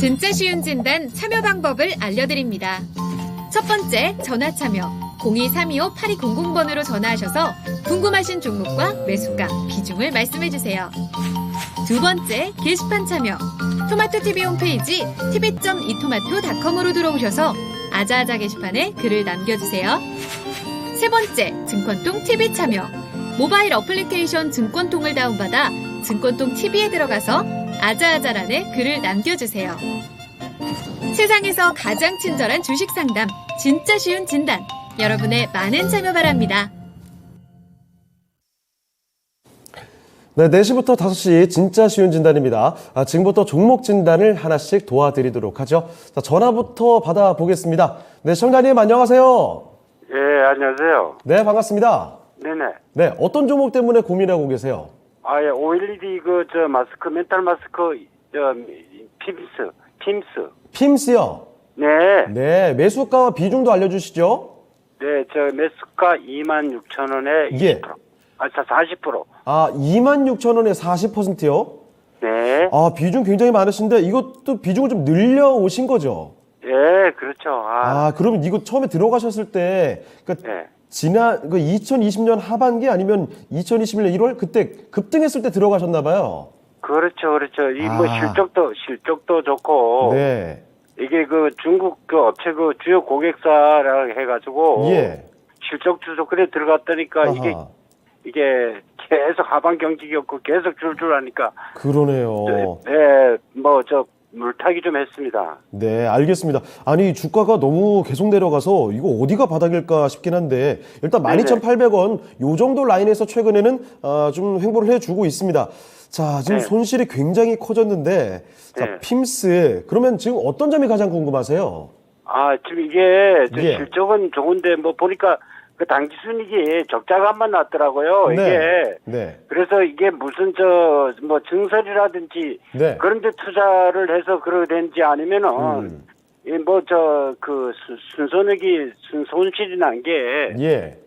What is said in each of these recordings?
진짜 쉬운 진단 참여 방법을 알려드립니다. 첫 번째, 전화 참여. 02-325-8200번으로 전화하셔서 궁금하신 종목과 매수가, 비중을 말씀해주세요. 두 번째, 게시판 참여. 토마토TV 홈페이지 tv.이토마토.com으로 들어오셔서 아자아자 게시판에 글을 남겨주세요. 세 번째, 증권통 TV 참여. 모바일 어플리케이션 증권통을 다운받아 증권통 TV에 들어가서 아자아자란에 글을 남겨주세요. 세상에서 가장 친절한 주식 상담, 진짜 쉬운 진단. 여러분의 많은 참여 바랍니다. 네, 4시부터 5시 진짜 쉬운 진단입니다. 지금부터 종목 진단을 하나씩 도와드리도록 하죠. 자, 전화부터 받아보겠습니다. 네, 시청자님 안녕하세요. 예, 안녕하세요. 네, 반갑습니다. 네네. 네, 어떤 종목 때문에 고민하고 계세요? 아, 예, OLED 마스크, 멘탈 마스크, 핌스. 핌스요? 네. 네, 매수가와 비중도 알려주시죠. 네, 매수가 26,000원에 20%. 예. 40%. 26,000원에 40%요? 네. 비중 굉장히 많으신데 이것도 비중을 좀 늘려오신 거죠? 예, 그렇죠. 그러면 이거 처음에 들어가셨을 때, 네. 지난 2020년 하반기 아니면 2021년 1월 그때 급등했을 때 들어가셨나-봐요. 그렇죠. 실적도 좋고. 네. 이게 중국 업체 주요 고객사라 해가지고. 예. 실적 주소 그래 들어갔다니까 아하. 이게 계속 하반 경직이었고 계속 줄줄 하니까. 그러네요. 네, 물타기 좀 했습니다. 네, 알겠습니다. 아니, 주가가 너무 계속 내려가서 이거 어디가 바닥일까 싶긴 한데 일단 12,800원 요 정도 라인에서 최근에는 좀 횡보를 해주고 있습니다. 자, 지금 네. 손실이 굉장히 커졌는데 자, 네. 핌스 그러면 지금 어떤 점이 가장 궁금하세요? 지금 이게 예. 실적은 좋은데 보니까 그 당기 순이익이 적자감만 났더라고요. 네. 이게. 네. 그래서 이게 무슨 증설이라든지 네. 그런 데 투자를 해서 그러든지 아니면은 손실이 난 게 예.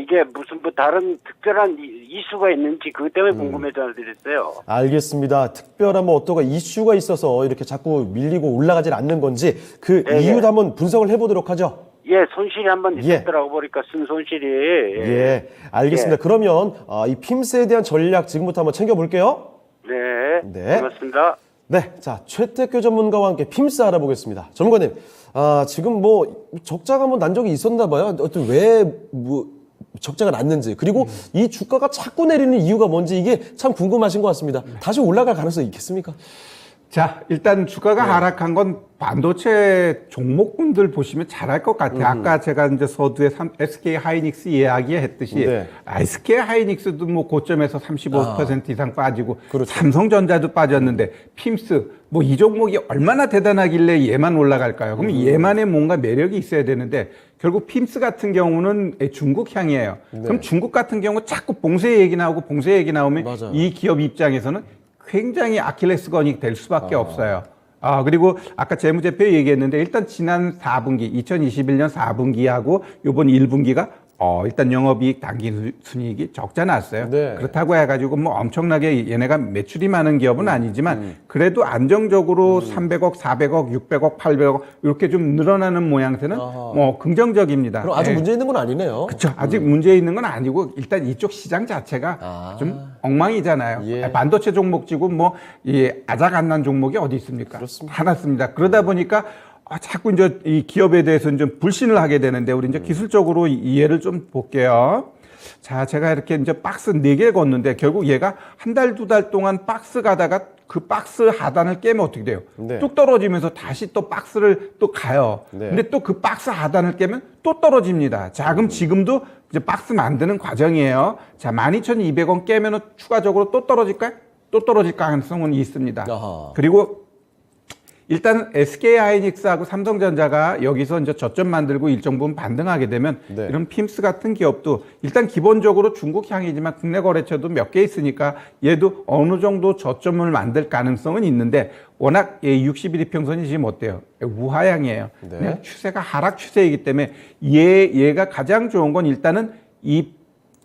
이게 무슨 다른 특별한 이슈가 있는지 그것 때문에 궁금해서 드렸어요. 알겠습니다. 특별한 어떤 이슈가 있어서 이렇게 자꾸 밀리고 올라가질 않는 건지 그 네, 이유도 네. 한번 분석을 해보도록 하죠. 예, 손실이 한번 예. 있었더라고 보니까 손실이. 예, 알겠습니다. 예. 그러면 이 핌스에 대한 전략 지금부터 한번 챙겨볼게요. 네. 네. 고맙습니다. 네, 자 최태규 전문가와 함께 핌스 알아보겠습니다. 전문가님, 지금 적자가 난 적이 있었나 봐요. 왜 적자가 났는지 그리고 이 주가가 자꾸 내리는 이유가 뭔지 이게 참 궁금하신 것 같습니다. 다시 올라갈 가능성이 있겠습니까? 자, 일단 주가가 하락한 건 반도체 종목군들 보시면 잘 알 것 같아요. 아까 제가 이제 서두에 SK 하이닉스 이야기했듯이 네. SK 하이닉스도 고점에서 35% 이상 빠지고 그렇죠. 삼성전자도 빠졌는데 핌스 이 종목이 얼마나 대단하길래 얘만 올라갈까요? 그럼 얘만의 뭔가 매력이 있어야 되는데 결국 핌스 같은 경우는 중국향이에요. 네. 그럼 중국 같은 경우 자꾸 봉쇄 얘기 나오고 봉쇄 얘기 나오면 맞아요. 이 기업 입장에서는 굉장히 아킬레스건이 될 수밖에 없어요. 그리고 아까 재무제표 얘기했는데 일단 지난 4분기, 2021년 4분기하고 요번 1분기가 일단 영업이익 당기순이익이 적자 났어요. 네. 그렇다고 해가지고 엄청나게 얘네가 매출이 많은 기업은 아니지만 그래도 안정적으로 300억, 400억, 600억, 800억 이렇게 좀 늘어나는 모양새는 긍정적입니다. 그럼 아주 예. 문제 있는 건 아니네요. 그렇죠. 아직 문제 있는 건 아니고 일단 이쪽 시장 자체가 좀 엉망이잖아요. 예. 반도체 종목지고 이 아작안난 종목이 어디 있습니까? 그렇습니다. 하나습니다. 그러다 보니까 자꾸 이제 이 기업에 대해서는 좀 불신을 하게 되는데 우리 이제 기술적으로 이해를 좀 볼게요. 자, 제가 이렇게 이제 박스 4개 걷는데 결국 얘가 한 달, 2달 동안 박스 가다가 그 박스 하단을 깨면 어떻게 돼요? 네. 뚝 떨어지면서 다시 또 박스를 또 가요. 네. 근데 또 그 박스 하단을 깨면 또 떨어집니다. 자, 그럼 지금도 이제 박스 만드는 과정이에요. 자, 12,200원 깨면은 추가적으로 또 떨어질까요? 또 떨어질 가능성은 있습니다. 아하. 그리고 일단 SK 하이닉스하고 삼성전자가 여기서 이제 저점 만들고 일정 부분 반등하게 되면 네. 이런 핌스 같은 기업도 일단 기본적으로 중국 향이지만 국내 거래처도 몇 개 있으니까 얘도 어느 정도 저점을 만들 가능성은 있는데 워낙 60일 이평선이 지금 어때요? 우하향이에요. 네. 그냥 추세가 하락 추세이기 때문에 얘가 가장 좋은 건 일단은 이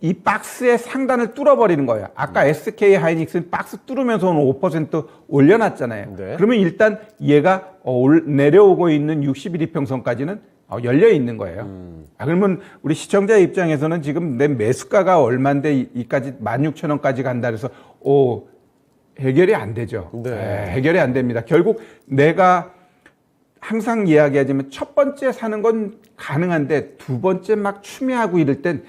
이 박스의 상단을 뚫어버리는 거예요. 아까 SK 하이닉스는 박스 뚫으면서 5% 올려놨잖아요. 네. 그러면 일단 얘가 내려오고 있는 60일 이평선까지는 열려 있는 거예요. 그러면 우리 시청자 입장에서는 지금 내 매수가가 얼마인데 이까지 16,000원까지 간다 그래서 해결이 안 되죠. 네. 해결이 안 됩니다. 결국 내가 항상 이야기하지만 첫 번째 사는 건 가능한데 두 번째 막 추매하고 이럴 땐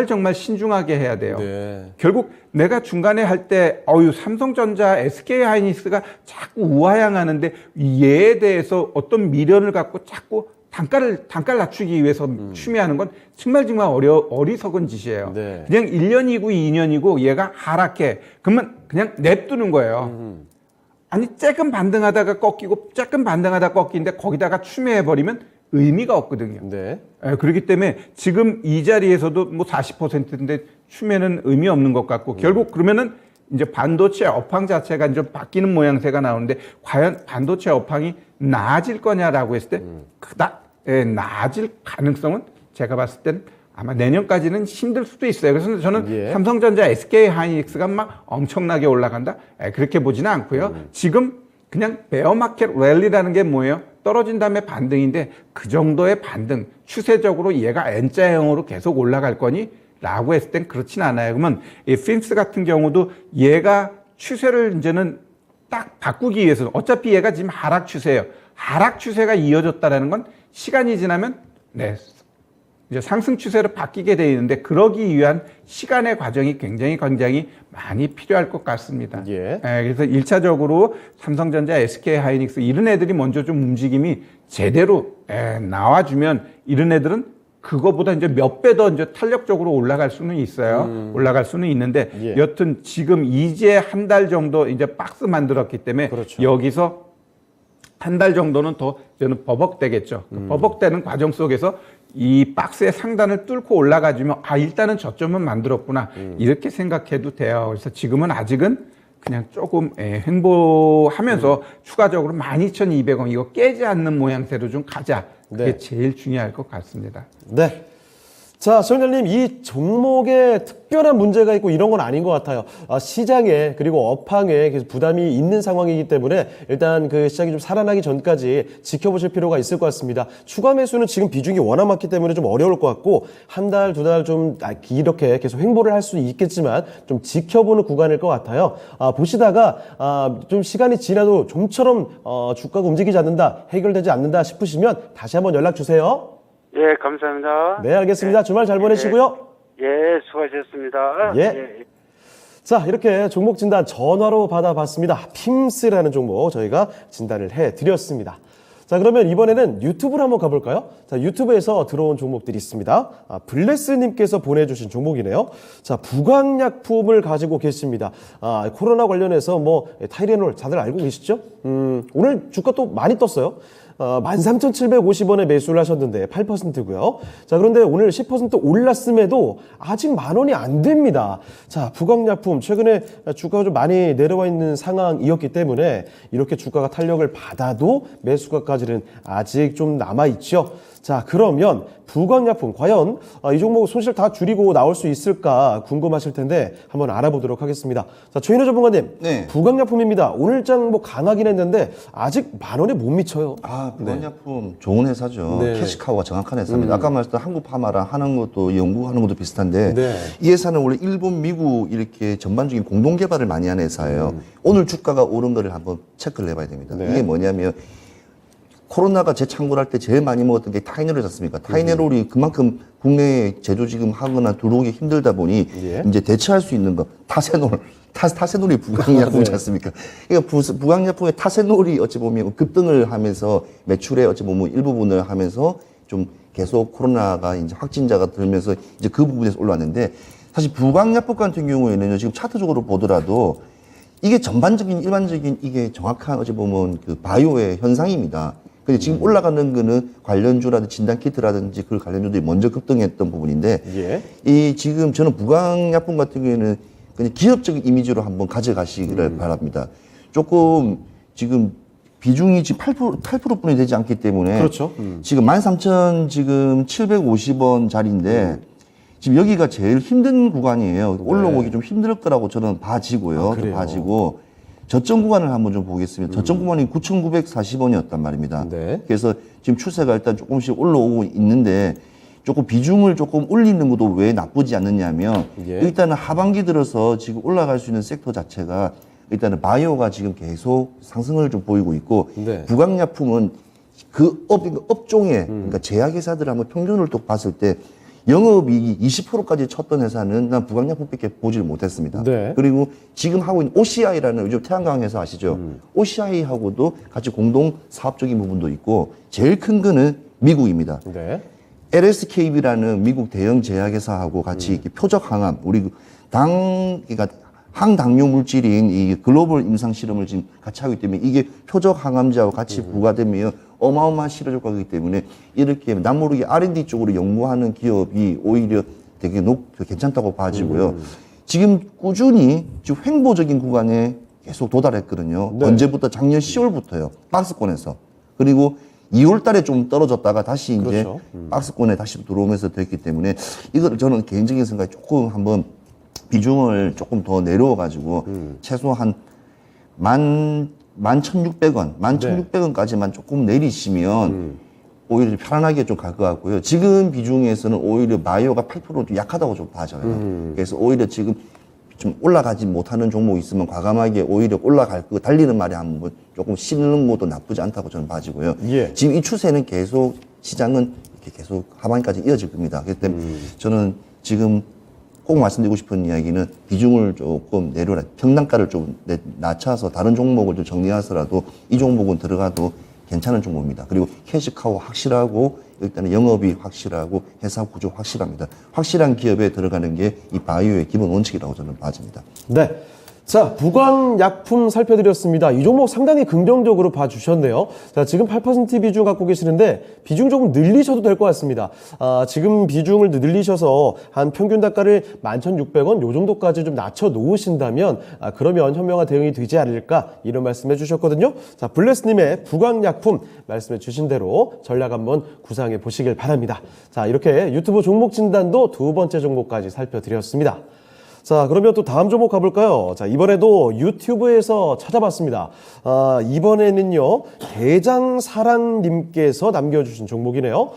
정말 신중하게 해야 돼요. 네. 결국 내가 중간에 할 때 삼성전자, SK 하이닉스가 자꾸 우하향하는데 얘에 대해서 어떤 미련을 갖고 자꾸 단가를 낮추기 위해서 추매하는 건 정말 어리석은 짓이에요. 네. 그냥 1년이고 2년이고 얘가 하락해. 그러면 그냥 냅두는 거예요. 아니 조금 반등하다가 꺾이고 조금 반등하다가 꺾이는데 거기다가 추매해버리면 의미가 없거든요. 네. 그렇기 때문에 지금 이 자리에서도 뭐 40%인데 추매는 의미 없는 것 같고 결국 그러면은 이제 반도체 업황 자체가 좀 바뀌는 모양새가 나오는데 과연 반도체 업황이 나아질 거냐라고 했을 때 그닥 나아질 가능성은 제가 봤을 때는 아마 내년까지는 힘들 수도 있어요. 그래서 저는 예. 삼성전자, SK 하이닉스가 막 엄청나게 올라간다? 그렇게 보지는 않고요. 지금 그냥 베어마켓 랠리라는 게 뭐예요? 떨어진 다음에 반등인데 그 정도의 반등, 추세적으로 얘가 N자형으로 계속 올라갈 거니? 라고 했을 땐 그렇진 않아요. 그러면 이 핀스 같은 경우도 얘가 추세를 이제는 딱 바꾸기 위해서 어차피 얘가 지금 하락 추세예요. 하락 추세가 이어졌다라는 건 시간이 지나면 이제 상승 추세로 바뀌게 되어 있는데 그러기 위한 시간의 과정이 굉장히 많이 필요할 것 같습니다. 예. 그래서 1차적으로 삼성전자, SK 하이닉스 이런 애들이 먼저 좀 움직임이 제대로 나와주면 이런 애들은 그거보다 이제 몇 배 더 이제 탄력적으로 올라갈 수는 있어요. 올라갈 수는 있는데 예. 여튼 지금 이제 한 달 정도 이제 박스 만들었기 때문에 그렇죠. 여기서 한 달 정도는 더 저는 버벅대겠죠. 그 버벅대는 과정 속에서 이 박스의 상단을 뚫고 올라가주면 일단은 저점은 만들었구나 이렇게 생각해도 돼요. 그래서 지금은 아직은 그냥 조금 횡보하면서 추가적으로 12,200원 이거 깨지 않는 모양새로 좀 가자. 그게 네. 제일 중요할 것 같습니다. 네. 자, 시청자님, 이 종목에 특별한 문제가 있고 이런 건 아닌 것 같아요. 시장에 그리고 업황에 계속 부담이 있는 상황이기 때문에 일단 그 시장이 좀 살아나기 전까지 지켜보실 필요가 있을 것 같습니다. 추가 매수는 지금 비중이 워낙 많기 때문에 좀 어려울 것 같고 한 달, 두 달 좀 이렇게 계속 횡보를 할 수 있겠지만 좀 지켜보는 구간일 것 같아요. 보시다가 좀 시간이 지나도 좀처럼 주가가 움직이지 않는다, 해결되지 않는다 싶으시면 다시 한번 연락 주세요. 예, 감사합니다. 네, 알겠습니다. 주말 잘 보내시고요. 예, 수고하셨습니다. 예. 자, 이렇게 종목 진단 전화로 받아봤습니다. 핌스라는 종목 저희가 진단을 해드렸습니다. 자, 그러면 이번에는 유튜브로 한번 가볼까요? 자, 유튜브에서 들어온 종목들이 있습니다. 블레스님께서 보내주신 종목이네요. 자, 부강약품을 가지고 계십니다. 코로나 관련해서 타이레놀 다들 알고 계시죠? 오늘 주가 또 많이 떴어요. 13,750원에 매수를 하셨는데 8%고요. 자, 그런데 오늘 10% 올랐음에도 아직 10,000원이 안 됩니다. 자, 부강약품 최근에 주가가 좀 많이 내려와 있는 상황이었기 때문에 이렇게 주가가 탄력을 받아도 매수가까지는 아직 좀 남아있죠. 자, 그러면 부강약품 과연 이 종목 손실 다 줄이고 나올 수 있을까 궁금하실 텐데 한번 알아보도록 하겠습니다. 자, 최인호 전문가님, 네. 부강약품입니다. 오늘장 강하긴 했는데 아직 10,000원에 못 미쳐요. 부강약품 좋은 회사죠. 네. 캐시카우가 정확한 회사입니다. 아까 말했던 한국파마랑 하는 것도 연구하는 것도 비슷한데 네. 이 회사는 원래 일본, 미국 이렇게 전반적인 공동 개발을 많이 하는 회사예요. 오늘 주가가 오른 거를 한번 체크를 해봐야 됩니다. 네. 이게 뭐냐면 코로나가 재창궐할 때 제일 많이 먹었던 게 타이레놀이지 않습니까? 타이레놀이 그만큼 국내에 제조 지금 하거나 들어오기 힘들다 보니 예. 이제 대체할 수 있는 거 타세놀이 부강약품이지 않습니까? 그러니까 부강약품의 타세놀이 어찌 보면 급등을 하면서 매출의 어찌 보면 일부분을 하면서 좀 계속 코로나가 이제 확진자가 들면서 이제 그 부분에서 올라왔는데 사실 부강약품 같은 경우에는 지금 차트적으로 보더라도 이게 전반적인 일반적인 이게 정확한 어찌 보면 그 바이오의 현상입니다. 근데 지금 올라가는 거는 관련주라든지 진단키트라든지 그 관련주들이 먼저 급등했던 부분인데 예. 이 지금 저는 부강약품 같은 경우에는 그냥 기업적인 이미지로 한번 가져가시기를 바랍니다. 조금 지금 비중이 지금 8%뿐이 되지 않기 때문에 그렇죠. 지금 13,750원 자리인데 지금 여기가 제일 힘든 구간이에요. 올라오기 좀 힘들 거라고 저는 봐지고요. 그래요? 봐지고 저점 구간을 한번 좀 보겠습니다. 저점 구간이 9,940원이었단 말입니다. 네. 그래서 지금 추세가 일단 조금씩 올라오고 있는데 조금 비중을 조금 올리는 것도 왜 나쁘지 않느냐면 예. 일단은 하반기 들어서 지금 올라갈 수 있는 섹터 자체가 일단은 바이오가 지금 계속 상승을 좀 보이고 있고 네. 부강약품은 그 업종의 그러니까 제약회사들 한번 평균을 또 봤을 때 영업이익이 20%까지 쳤던 회사는 난 부강약품밖에 보지를 못했습니다. 네. 그리고 지금 하고 있는 OCI라는 요즘 태양광 회사 아시죠? OCI하고도 같이 공동 사업적인 부분도 있고 제일 큰 거는 미국입니다. 네. LSKB라는 미국 대형 제약회사하고 같이 이렇게 표적 항암, 우리 그러니까 항당뇨 물질인 이 글로벌 임상 실험을 지금 같이 하기 때문에 이게 표적 항암제하고 같이 부과되면 어마어마한 실효 효과이기 때문에 이렇게 남모르게 R&D 쪽으로 연구하는 기업이 오히려 되게 괜찮다고 봐지고요. 지금 꾸준히 지금 횡보적인 구간에 계속 도달했거든요. 네. 언제부터? 작년 10월부터요. 박스권에서. 그리고 2월 달에 좀 떨어졌다가 다시 이제 그렇죠. 박스권에 다시 들어오면서 됐기 때문에 이걸 저는 개인적인 생각에 조금 한번 비중을 조금 더 내려워가지고 최소한 11,600원, 11,600원까지만 조금 내리시면 오히려 편안하게 좀 갈 것 같고요. 지금 비중에서는 오히려 바이오가 8%좀 약하다고 좀 봐져요. 그래서 오히려 지금 좀 올라가지 못하는 종목이 있으면 과감하게 오히려 올라갈 거 달리는 말에 한번 조금 실는 것도 나쁘지 않다고 저는 봐지고요. 예. 지금 이 추세는 계속 시장은 이렇게 계속 하반기까지 이어질 겁니다. 그렇기 때문에 저는 지금 꼭 말씀드리고 싶은 이야기는 비중을 조금 내려라. 평단가를 좀 낮춰서 다른 종목을 좀 정리해서라도 이 종목은 들어가도 괜찮은 종목입니다. 그리고 캐시카우 확실하고 일단은 영업이 확실하고 회사 구조 확실합니다. 확실한 기업에 들어가는 게 이 바이오의 기본 원칙이라고 저는 봐집니다. 네. 자, 부광약품 살펴드렸습니다. 이 종목 상당히 긍정적으로 봐주셨네요. 자, 지금 8% 비중 갖고 계시는데 비중 조금 늘리셔도 될 것 같습니다. 지금 비중을 늘리셔서 한 평균 단가를 11,600원 요 정도까지 좀 낮춰 놓으신다면 그러면 현명한 대응이 되지 않을까 이런 말씀해 주셨거든요. 자, 블레스님의 부광약품 말씀해 주신 대로 전략 한번 구상해 보시길 바랍니다. 자, 이렇게 유튜브 종목 진단도 두 번째 종목까지 살펴드렸습니다. 자, 그러면 또 다음 종목 가볼까요? 자, 이번에도 유튜브에서 찾아봤습니다. 이번에는요, 대장사랑님께서 남겨주신 종목이네요.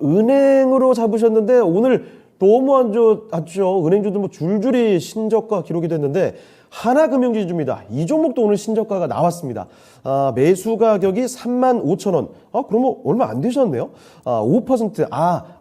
은행으로 잡으셨는데, 오늘 너무 안 좋았죠. 은행주도 뭐 줄줄이 신저가 기록이 됐는데, 하나금융지주입니다. 이 종목도 오늘 신저가가 나왔습니다. 매수 가격이 35,000원. 그러면 얼마 안 되셨네요. 5%.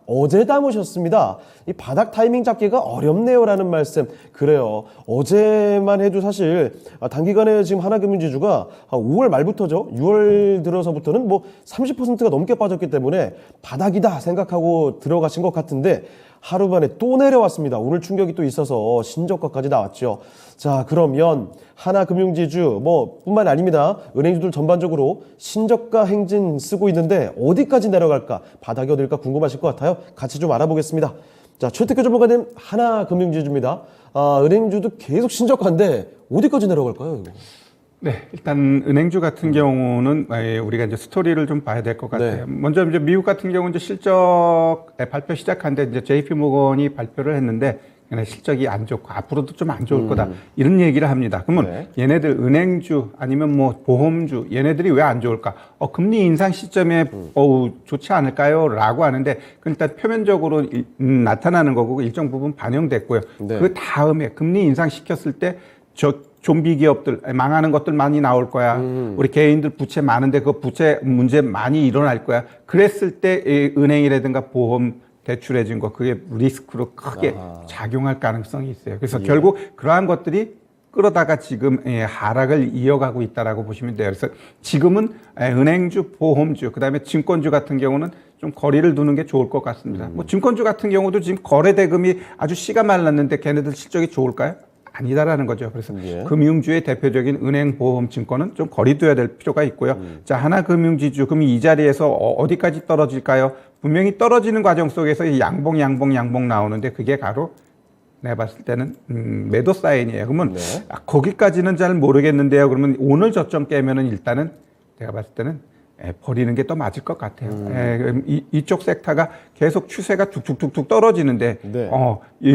어제 담으셨습니다. 이 바닥 타이밍 잡기가 어렵네요라는 말씀. 그래요. 어제만 해도 사실 단기간에 지금 하나금융지주가 5월 말부터죠. 6월 들어서부터는 뭐 30%가 넘게 빠졌기 때문에 바닥이다 생각하고 들어가신 것 같은데 하루 만에 또 내려왔습니다. 오늘 충격이 또 있어서 신저가까지 나왔죠. 자, 그러면 하나금융지주 뿐만 아닙니다. 은행주들 전반적으로 신저가 행진 쓰고 있는데 어디까지 내려갈까? 바닥이 어딜까 궁금하실 것 같아요. 같이 좀 알아보겠습니다. 자, 최태규 전문가님 하나금융지주입니다. 은행주도 계속 신저가인데 어디까지 내려갈까요? 이거? 네, 일단 은행주 같은 경우는 우리가 이제 스토리를 좀 봐야 될 것 같아요. 먼저 이제 미국 같은 경우는 이제 실적 발표 시작하는데 이제 JP 모건이 발표를 했는데 실적이 안 좋고 앞으로도 좀 안 좋을 거다 이런 얘기를 합니다. 그러면 얘네들 은행주 아니면 뭐 보험주 얘네들이 왜 안 좋을까? 금리 인상 시점에 좋지 않을까요?라고 하는데 일단 표면적으로 나타나는 거고 일정 부분 반영됐고요. 그 다음에 금리 인상 시켰을 때 좀비 기업들 망하는 것들 많이 나올 거야. 우리 개인들 부채 많은데 그 부채 문제 많이 일어날 거야. 그랬을 때 은행이라든가 보험 대출해준 거 그게 리스크로 크게 작용할 가능성이 있어요. 그래서 결국 그러한 것들이 끌어다가 지금 하락을 이어가고 있다라고 보시면 돼요. 그래서 지금은 은행주, 보험주, 그다음에 증권주 같은 경우는 좀 거리를 두는 게 좋을 것 같습니다. 뭐 증권주 같은 경우도 지금 거래 대금이 아주 씨가 말랐는데 걔네들 실적이 좋을까요? 아니다라는 거죠. 그래서 금융주의 대표적인 은행, 보험, 증권은 좀 거리둬야 될 필요가 있고요. 자, 하나금융지주, 그럼 이 자리에서 어디까지 떨어질까요? 분명히 떨어지는 과정 속에서 양봉 나오는데 그게 바로 내가 봤을 때는 매도 사인이에요. 그러면 거기까지는 잘 모르겠는데요. 그러면 오늘 저점 깨면은 일단은 내가 봤을 때는 버리는 게 더 맞을 것 같아요. 이쪽 섹터가 계속 추세가 툭툭툭툭 떨어지는데 네.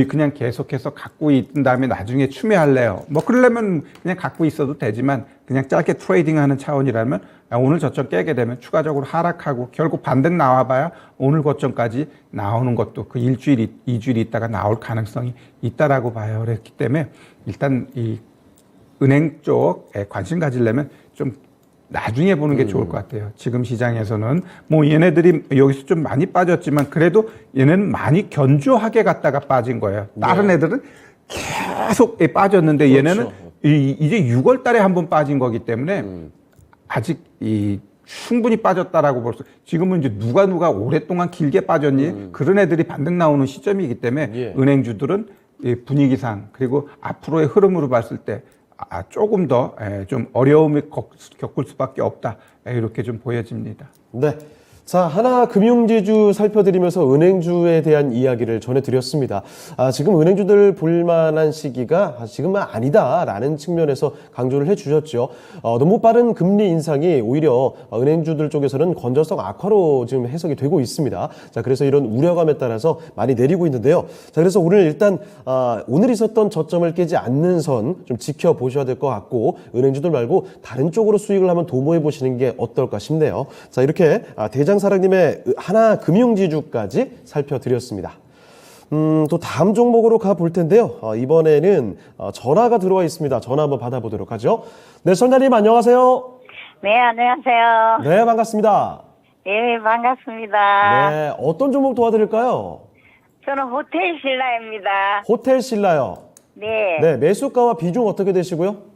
그냥 계속해서 갖고 있은 다음에 나중에 추매할래요. 뭐 그러려면 그냥 갖고 있어도 되지만 그냥 짧게 트레이딩하는 차원이라면 오늘 저점 깨게 되면 추가적으로 하락하고 결국 반등 나와봐야 오늘 고점까지 나오는 것도 그 일주일, 2주일 있다가 나올 가능성이 있다라고 봐요. 그렇기 때문에 일단 이 은행 쪽에 관심 가지려면 좀 나중에 보는 게 좋을 것 같아요. 지금 시장에서는 뭐 얘네들이 여기서 좀 많이 빠졌지만 그래도 얘네는 많이 견조하게 갔다가 빠진 거예요. 다른 애들은 계속 빠졌는데 얘네는 이제 6월 달에 한번 빠진 거기 때문에 아직 충분히 빠졌다라고 볼 수. 지금은 이제 누가 오랫동안 길게 빠졌니 그런 애들이 반등 나오는 시점이기 때문에 은행주들은 이 분위기상 그리고 앞으로의 흐름으로 봤을 때 조금 더 좀 어려움을 겪을 수밖에 없다 이렇게 좀 보여집니다. 네. 자, 하나 금융지주 살펴드리면서 은행주에 대한 이야기를 전해드렸습니다. 지금 은행주들 볼만한 시기가 지금은 아니다라는 측면에서 강조를 해주셨죠. 너무 빠른 금리 인상이 오히려 은행주들 쪽에서는 건전성 악화로 지금 해석이 되고 있습니다. 자, 그래서 이런 우려감에 따라서 많이 내리고 있는데요. 자, 그래서 오늘 일단 오늘 있었던 저점을 깨지 않는 선 좀 지켜보셔야 될 것 같고 은행주들 말고 다른 쪽으로 수익을 한번 도모해 보시는 게 어떨까 싶네요. 자, 이렇게 대장사랑님의 하나 금융지주까지 살펴드렸습니다. 또 다음 종목으로 가볼 텐데요. 이번에는 전화가 들어와 있습니다. 전화 한번 받아보도록 하죠. 네, 선장님 안녕하세요. 네, 안녕하세요. 네, 반갑습니다. 예, 반갑습니다. 네, 어떤 종목 도와드릴까요? 저는 호텔 신라입니다. 호텔 신라요. 네. 네, 매수가와 비중 어떻게 되시고요?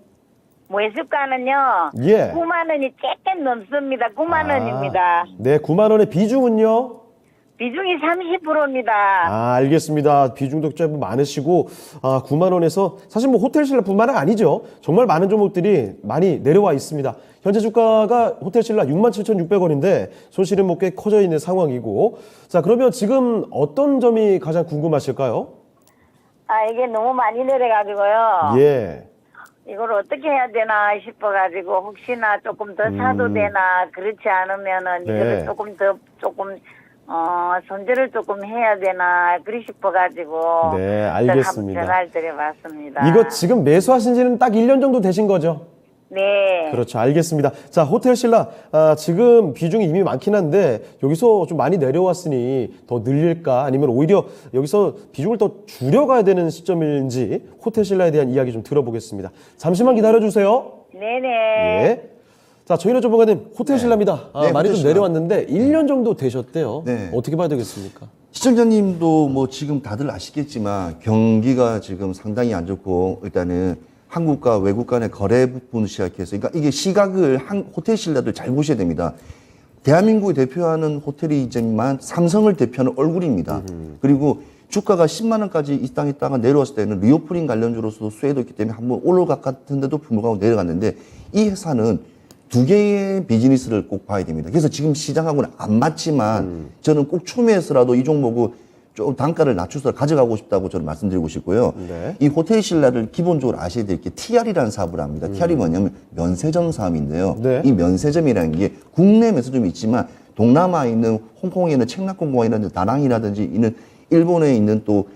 매수가는요. 예. 9만 원이 조금 넘습니다. 9만 원입니다. 네, 9만 원의 비중은요? 비중이 30%입니다. 알겠습니다. 비중도 좀 많으시고 9만 원에서 사실 뭐 호텔 신라뿐만 아니죠. 정말 많은 종목들이 많이 내려와 있습니다. 현재 주가가 호텔 신라 67,600원인데 손실은 뭐 꽤 커져 있는 상황이고 자, 그러면 지금 어떤 점이 가장 궁금하실까요? 이게 너무 많이 내려가지고요. 예. 이걸 어떻게 해야 되나 싶어가지고 혹시나 조금 더 사도 되나 그렇지 않으면은 네. 이거를 조금 손절을 조금 해야 되나 그리 싶어가지고 네, 알겠습니다. 전화를 드려봤습니다. 이거 지금 매수하신 지는 딱 1년 정도 되신 거죠? 네. 그렇죠. 알겠습니다. 자, 호텔 신라 지금 비중이 이미 많긴 한데 여기서 좀 많이 내려왔으니 더 늘릴까 아니면 오히려 여기서 비중을 더 줄여가야 되는 시점인지 호텔 신라에 대한 이야기 좀 들어보겠습니다. 잠시만 기다려주세요. 네네. 예. 자, 저희는 전문가님 호텔 신라입니다. 네, 많이 호텔 좀 신라. 내려왔는데 1년 정도 되셨대요. 네. 어떻게 봐야 되겠습니까? 시청자님도 뭐 지금 다들 아시겠지만 경기가 지금 상당히 안 좋고 일단은 한국과 외국 간의 거래 부분을 시작해서 그러니까 이게 시각을 호텔 신라들 잘 보셔야 됩니다. 대한민국을 대표하는 호텔이지만 삼성을 대표하는 얼굴입니다. 그리고 주가가 10만 원까지 이 땅에 있다가 내려왔을 때는 리오프닝 관련주로서도 수혜도 있기 때문에 한번 올라갔는데도 불구하고 내려갔는데 이 회사는 두 개의 비즈니스를 꼭 봐야 됩니다. 그래서 지금 시장하고는 안 맞지만 저는 꼭 추매해서라도 이 종목을 좀 단가를 낮춰서 가져가고 싶다고 저는 말씀드리고 싶고요. 네. 이 호텔 신라를 기본적으로 아셔야 될 게 TR이라는 사업을 합니다. TR이 뭐냐면 면세점 사업인데요. 네. 이 면세점이라는 게 국내 면세점이 있지만 동남아에 있는 홍콩에 있는 책나콩공항이라든지 다낭이라든지 있는 일본에 있는 또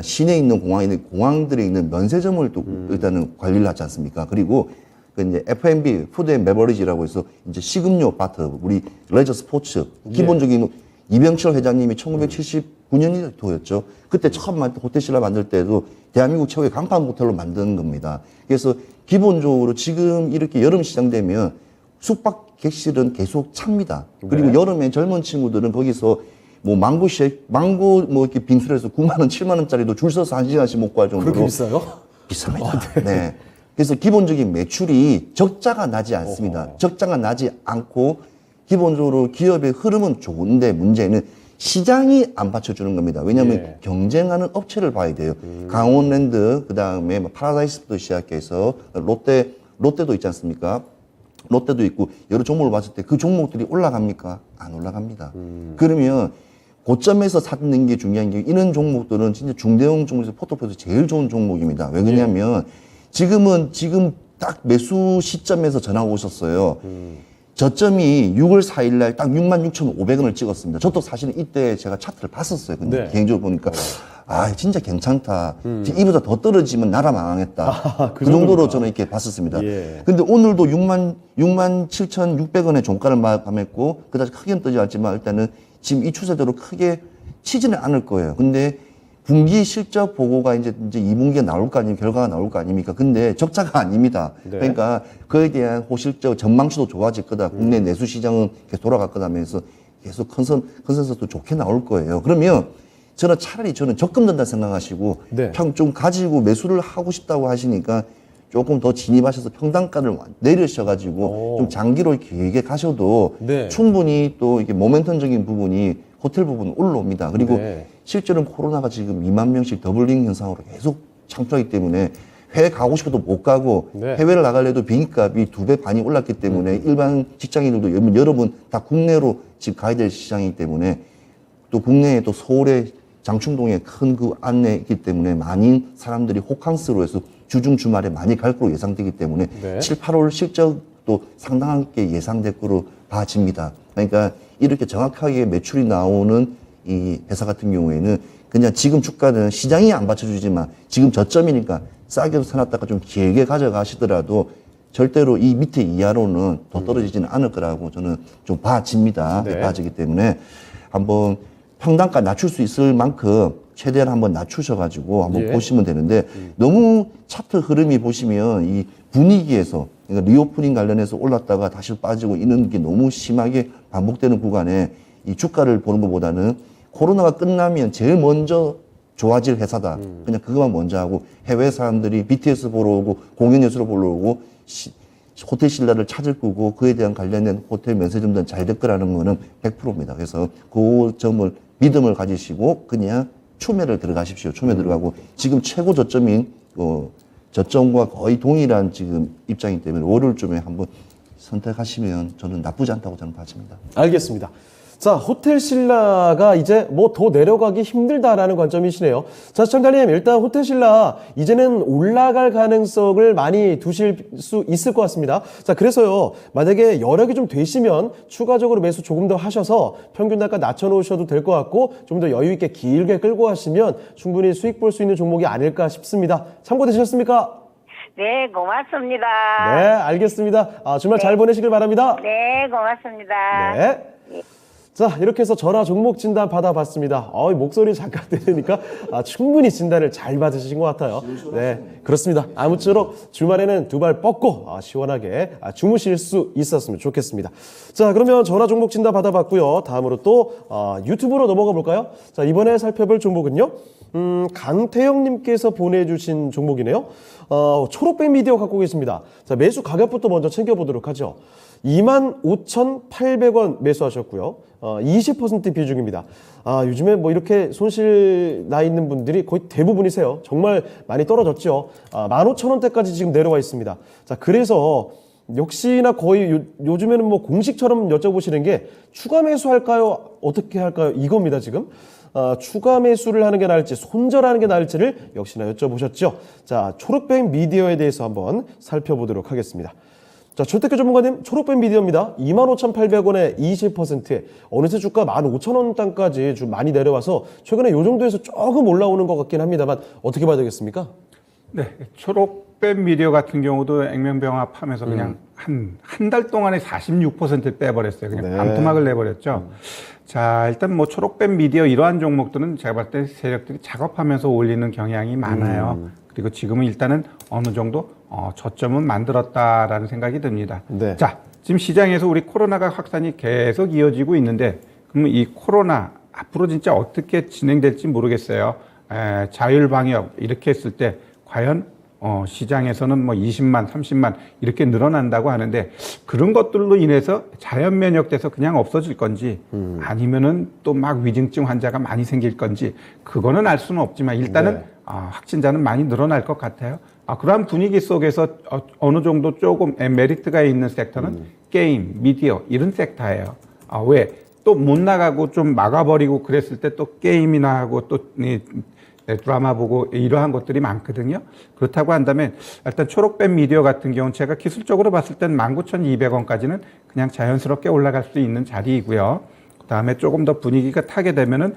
시내에 있는 공항에 있는 공항들에 있는 면세점을 또 일단은 관리를 하지 않습니까? 그리고 그 이제 F&B, 푸드 앤 베버리지라고 해서 이제 식음료 파트, 우리 레저 스포츠, 기본적인 이병철 회장님이 1979년도였죠. 그때 처음 호텔 신라 만들 때도 대한민국 최고의 간판 호텔로 만든 겁니다. 그래서 기본적으로 지금 이렇게 여름 시장 되면 숙박객실은 계속 찹니다. 그리고 여름에 젊은 친구들은 거기서 뭐 망고 뭐 이렇게 빙수를 해서 9만 원, 7만 원짜리도 줄 서서 1시간씩 먹고 할 정도로 그렇게 비싸요? 비쌉니다. 네. 그래서 기본적인 매출이 적자가 나지 않습니다. 적자가 나지 않고 기본적으로 기업의 흐름은 좋은데 문제는 시장이 안 받쳐주는 겁니다. 왜냐하면 경쟁하는 업체를 봐야 돼요. 강원랜드, 그 다음에 파라다이스부터 시작해서 롯데도 있지 않습니까? 롯데도 있고 여러 종목을 봤을 때 그 종목들이 올라갑니까? 안 올라갑니다. 그러면 고점에서 찾는 게 중요한 게 이런 종목들은 진짜 중대형 종목에서 포트폴리오에서 제일 좋은 종목입니다. 왜 그러냐면 지금 딱 매수 시점에서 전화 오셨어요. 저점이 6월 4일 날 딱 66,500원을 찍었습니다. 저도 사실은 이때 제가 차트를 봤었어요. 근데 네. 개인적으로 보니까 아 진짜 괜찮다. 이보다 더 떨어지면 나라 망하겠다. 그 정도로 저는 이렇게 봤었습니다. 예. 근데 오늘도 67,600원의 종가를 마감했고 그다지 크게는 뜨지 않지만 일단은 지금 이 추세대로 크게 치지는 않을 거예요. 근데 분기 실적 보고가 이제 2분기에 나올 거 아닙니까? 결과가 나올 거 아닙니까? 근데 적자가 아닙니다. 네. 그러니까 그에 대한 호실적 전망치도 좋아질 거다. 국내 내수 시장은 계속 돌아갈 거다 하면서 계속 컨센서스도 좋게 나올 거예요. 그러면 저는 차라리 저는 적금 든다 생각하시고 네. 좀 가지고 매수를 하고 싶다고 하시니까 조금 더 진입하셔서 평단가를 내리셔가지고 좀 장기로 길게 가셔도 네. 충분히 또 이게 모멘텀적인 부분이 호텔 부분 올라옵니다. 그리고 네. 실제로는 코로나가 지금 2만 명씩 더블링 현상으로 계속 창출하기 때문에 해외 가고 싶어도 못 가고 네. 해외를 나가려도 비행값이 2배 반이 올랐기 때문에 일반 직장인들도 여러분 다 국내로 지금 가야 될 시장이기 때문에 또 국내에 또 서울에 장충동에 큰 그 안내에 있기 때문에 많은 사람들이 호캉스로 해서 주중 주말에 많이 갈 거로 예상되기 때문에 네. 7, 8월 실적도 상당하게 예상될 거로 봐집니다. 그러니까 이렇게 정확하게 매출이 나오는 이 회사 같은 경우에는 그냥 지금 주가는 시장이 안 받쳐주지만 지금 저점이니까 싸게 사놨다가 좀 길게 가져가시더라도 절대로 이 밑에 이하로는 더 떨어지지는 않을 거라고 저는 좀 봐집니다. 네. 봐지기 때문에 한번 평단가 낮출 수 있을 만큼 최대한 한번 낮추셔가지고 한번 예. 보시면 되는데 너무 차트 흐름이 보시면 이 분위기에서 그러니까 리오프닝 관련해서 올랐다가 다시 빠지고 이런 게 너무 심하게 반복되는 구간에 이 주가를 보는 것보다는 코로나가 끝나면 제일 먼저 좋아질 회사다. 그냥 그것만 먼저 하고 해외 사람들이 BTS 보러 오고 공연 예술을 보러 오고 호텔 신라를 찾을 거고 그에 대한 관련된 호텔 면세점들은 잘 될 거라는 거는 100%입니다. 그래서 그 점을 믿음을 가지시고 그냥 추매를 들어가십시오. 추매 들어가고 지금 최고 저점인 저점과 거의 동일한 지금 입장이기 때문에 월요일쯤에 한번 선택하시면 저는 나쁘지 않다고 저는 봐집니다. 알겠습니다. 자, 호텔 신라가 이제 뭐 더 내려가기 힘들다라는 관점이시네요. 자, 시청자님, 일단 호텔 신라 이제는 올라갈 가능성을 많이 두실 수 있을 것 같습니다. 자, 그래서요, 만약에 여력이 좀 되시면 추가적으로 매수 조금 더 하셔서 평균 단가 낮춰놓으셔도 될 것 같고 좀 더 여유 있게 길게 끌고 가시면 충분히 수익 볼 수 있는 종목이 아닐까 싶습니다. 참고되셨습니까? 네, 고맙습니다. 네, 알겠습니다. 주말 잘 보내시길 바랍니다. 네, 고맙습니다. 네. 자, 이렇게 해서 전화 종목 진단 받아봤습니다. 목소리 잠깐 들으니까 충분히 진단을 잘 받으신 것 같아요. 네, 그렇습니다. 아무쪼록 주말에는 두 발 뻗고 시원하게 주무실 수 있었으면 좋겠습니다. 자, 그러면 전화 종목 진단 받아봤고요. 다음으로 또 유튜브로 넘어가 볼까요? 자, 이번에 살펴볼 종목은요. 강태영님께서 보내주신 종목이네요. 초록백 미디어 갖고 계십니다. 자, 매수 가격부터 먼저 챙겨보도록 하죠. 25,800원 매수하셨고요. 20% 비중입니다. 요즘에 뭐 이렇게 손실 나 있는 분들이 거의 대부분이세요. 정말 많이 떨어졌죠. 15,000원대까지 지금 내려와 있습니다. 자, 그래서 역시나 거의 요즘에는 뭐 공식처럼 여쭤보시는 게 추가 매수할까요? 어떻게 할까요? 이겁니다, 지금. 추가 매수를 하는 게 나을지 손절하는 게 나을지를 역시나 여쭤보셨죠. 자, 초록백 미디어에 대해서 한번 살펴보도록 하겠습니다. 자, 최태규 전문가님, 초록백 미디어입니다. 25,800원에 20%에 어느새 주가 15,000원 단까지 좀 많이 내려와서 최근에 이 정도에서 조금 올라오는 것 같긴 합니다만 어떻게 봐야 되겠습니까? 네, 초록백 미디어 같은 경우도 액면병합하면서 그냥 한 달 동안에 46% 빼버렸어요. 그냥 네. 반토막을 내버렸죠. 자, 일단 뭐 초록백 미디어 이러한 종목들은 제가 봤을 때 세력들이 작업하면서 올리는 경향이 많아요. 그리고 지금은 일단은 어느 정도 저점은 만들었다라는 생각이 듭니다. 네. 자, 지금 시장에서 우리 코로나가 확산이 계속 이어지고 있는데 그러면 이 코로나 앞으로 진짜 어떻게 진행될지 모르겠어요. 자율 방역 이렇게 했을 때 과연 시장에서는 뭐 20만, 30만 이렇게 늘어난다고 하는데 그런 것들로 인해서 자연 면역돼서 그냥 없어질 건지 아니면은 또 막 위중증 환자가 많이 생길 건지 그거는 알 수는 없지만 일단은 네. 확진자는 많이 늘어날 것 같아요. 그러한 분위기 속에서 어느 정도 조금 메리트가 있는 섹터는 게임, 미디어 이런 섹터예요. 왜? 또 못 나가고 좀 막아버리고 그랬을 때 또 게임이나 하고 또 드라마 보고 이러한 것들이 많거든요. 그렇다고 한다면 일단 초록뱀 미디어 같은 경우는 제가 기술적으로 봤을 땐 19,200원까지는 그냥 자연스럽게 올라갈 수 있는 자리이고요. 그다음에 조금 더 분위기가 타게 되면은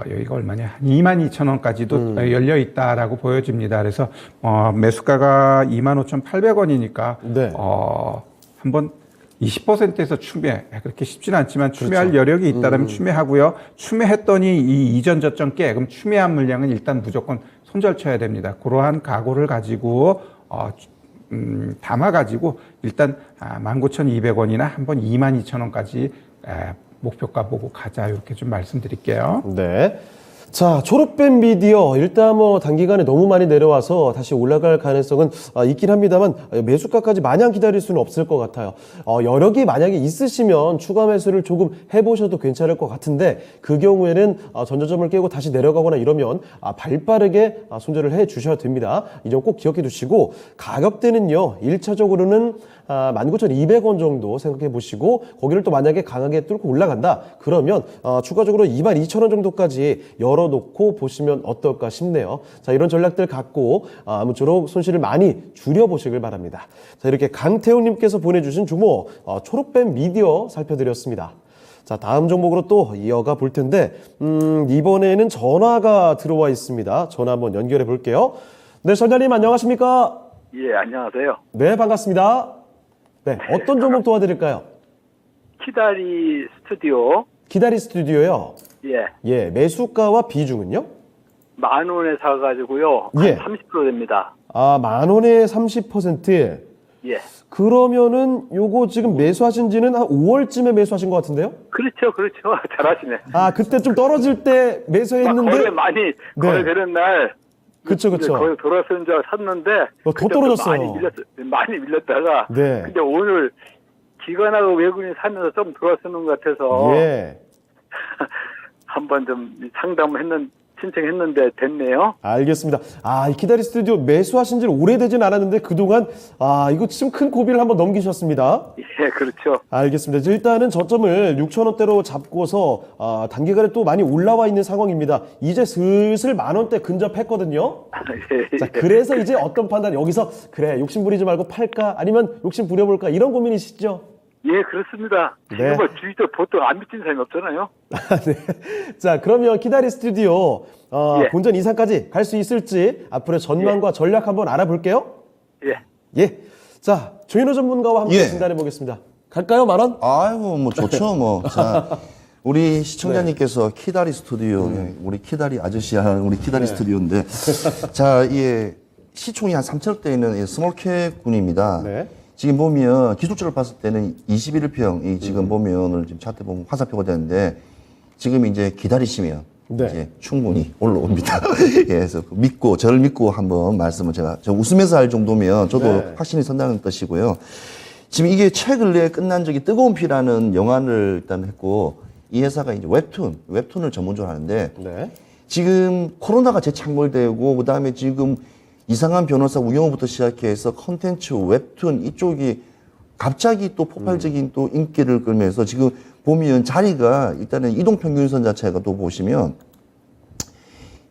여기가 얼마냐? 한 22,000원까지도 열려 있다라고 보여집니다. 그래서 매수가가 25,800원이니까 네. 한번 20%에서 추매, 그렇게 쉽지는 않지만 추매할 여력이 있다면 추매하고요. 추매했더니 이 이전 저점 깨, 그럼 추매한 물량은 일단 무조건 손절쳐야 됩니다. 그러한 각오를 가지고 담아가지고 일단 19,200원이나 한번 22,000원까지 목표가 보고 가자, 이렇게 좀 말씀드릴게요. 네. 자, 초록뱀 미디어 일단 뭐 단기간에 너무 많이 내려와서 다시 올라갈 가능성은 있긴 합니다만 매수가까지 마냥 기다릴 수는 없을 것 같아요. 여력이 만약에 있으시면 추가 매수를 조금 해보셔도 괜찮을 것 같은데 그 경우에는 전저점을 깨고 다시 내려가거나 이러면 발빠르게 손절을 해 주셔야 됩니다. 이 점 꼭 기억해 두시고 가격대는요 1차적으로는 19,200원 정도 생각해 보시고 거기를 또 만약에 강하게 뚫고 올라간다 그러면 추가적으로 22,000원 정도까지 열어놓고 보시면 어떨까 싶네요. 자, 이런 전략들 갖고 아무쪼록 손실을 많이 줄여보시길 바랍니다. 자, 이렇게 강태웅님께서 보내주신 종목 초록뱀 미디어 살펴드렸습니다. 자, 다음 종목으로 또 이어가 볼 텐데 이번에는 전화가 들어와 있습니다. 전화 한번 연결해 볼게요. 네, 선장님 안녕하십니까? 예, 안녕하세요. 네, 반갑습니다. 네, 어떤 종목 도와드릴까요? 키다리 스튜디오. 기다리 스튜디오요. 예. 예, 매수가와 비중은요? 10,000원에 사가지고요. 예. 한 30% 됩니다. 10,000원에 30%. 예. 그러면은 요거 지금 매수하신 지는 한 5월쯤에 매수하신 것 같은데요? 그렇죠. 잘하시네. 그때 좀 떨어질 때 매수했는데. 거래 많이, 거래되는 날. 그쵸. 거의 돌아서는 줄 샀는데. 더 그때 떨어졌어요. 많이 밀렸다가. 네. 근데 오늘 기관하고 외국인이 사면서 좀 돌아서는 것 같아서. 예. 한번 좀 신청했는데 됐네요. 알겠습니다. 이 기다리 스튜디오 매수하신 지 오래되진 않았는데 그동안 이거 지금 큰 고비를 한번 넘기셨습니다. 예, 그렇죠. 알겠습니다. 일단은 저점을 6,000원대로 잡고서 단기간에 또 많이 올라와 있는 상황입니다. 이제 슬슬 10,000원대 근접했거든요. 예. 자, 그래서 이제 어떤 판단 여기서 그래 욕심 부리지 말고 팔까 아니면 욕심 부려볼까 이런 고민이시죠? 예, 그렇습니다. 지금 네. 뭐 주위도 보통 안 미치는 사람이 없잖아요. 네. 자, 그러면 키다리 스튜디오 예. 본전 이상까지 갈 수 있을지 앞으로의 전망과 전략 한번 알아볼게요. 예. 예. 자, 조인호 전문가와 함께 예. 진단해 보겠습니다. 갈까요, 10,000원? 아이고, 뭐 좋죠, 뭐. 자, 우리 시청자님께서 키다리 스튜디오, 예, 우리 키다리 아저씨야, 우리 키다리 스튜디오인데, 자, 예, 시총이 한 3천억대 있는 스몰캡 군입니다. 네. 지금 보면 기술적으로 봤을 때는 21평이 지금 보면 오늘 지금 차트 보면 화살표가 되는데 지금 이제 기다리시면 네. 이제 충분히 올라옵니다. 예, 그래서 믿고 저를 믿고 한번 말씀을 제가 웃으면서 할 정도면 저도 네. 확신이 선다는 뜻이고요. 지금 이게 최근에 끝난 적이 뜨거운 피라는 영화를 일단 했고 이 회사가 이제 웹툰을 전문적으로 하는데 네. 지금 코로나가 재창궐되고 그다음에 지금 이상한 변호사 우영우부터 시작해서 컨텐츠, 웹툰 이쪽이 갑자기 또 폭발적인 또 인기를 끌면서 지금 보면 자리가 일단은 이동평균선 자체가 또 보시면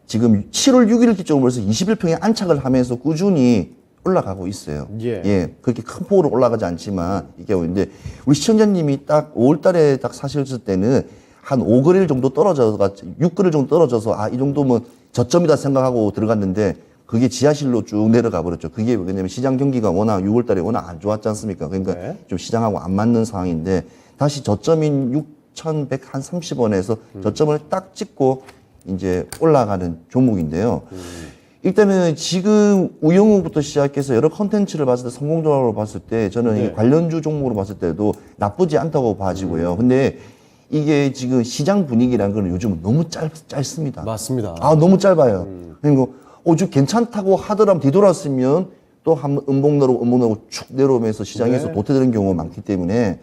지금 7월 6일 기점으로 해서 21평에 안착을 하면서 꾸준히 올라가고 있어요. 예. 그렇게 큰 폭으로 올라가지 않지만 이게 있는데 우리 시청자님이 딱 5월 달에 딱 사셨을 때는 한 5거래일 정도 떨어져서 6거래일 정도 떨어져서 이 정도면 저점이다 생각하고 들어갔는데 그게 지하실로 쭉 내려가 버렸죠. 그게 왜냐면 시장 경기가 워낙 6월 달에 워낙 안 좋았지 않습니까? 그러니까 네. 좀 시장하고 안 맞는 상황인데 다시 저점인 6,130원에서 저점을 딱 찍고 이제 올라가는 종목인데요. 일단은 지금 우영우부터 시작해서 여러 컨텐츠를 봤을 때 성공적으로 봤을 때 저는 네. 이 관련주 종목으로 봤을 때도 나쁘지 않다고 봐지고요. 근데 이게 지금 시장 분위기라는 건 요즘은 너무 짧습니다. 맞습니다. 너무 짧아요. 그리고 좀 괜찮다고 하더라도 뒤돌았으면 또 한 음봉으로 축 내려오면서 시장에서 네. 도태되는 경우가 많기 때문에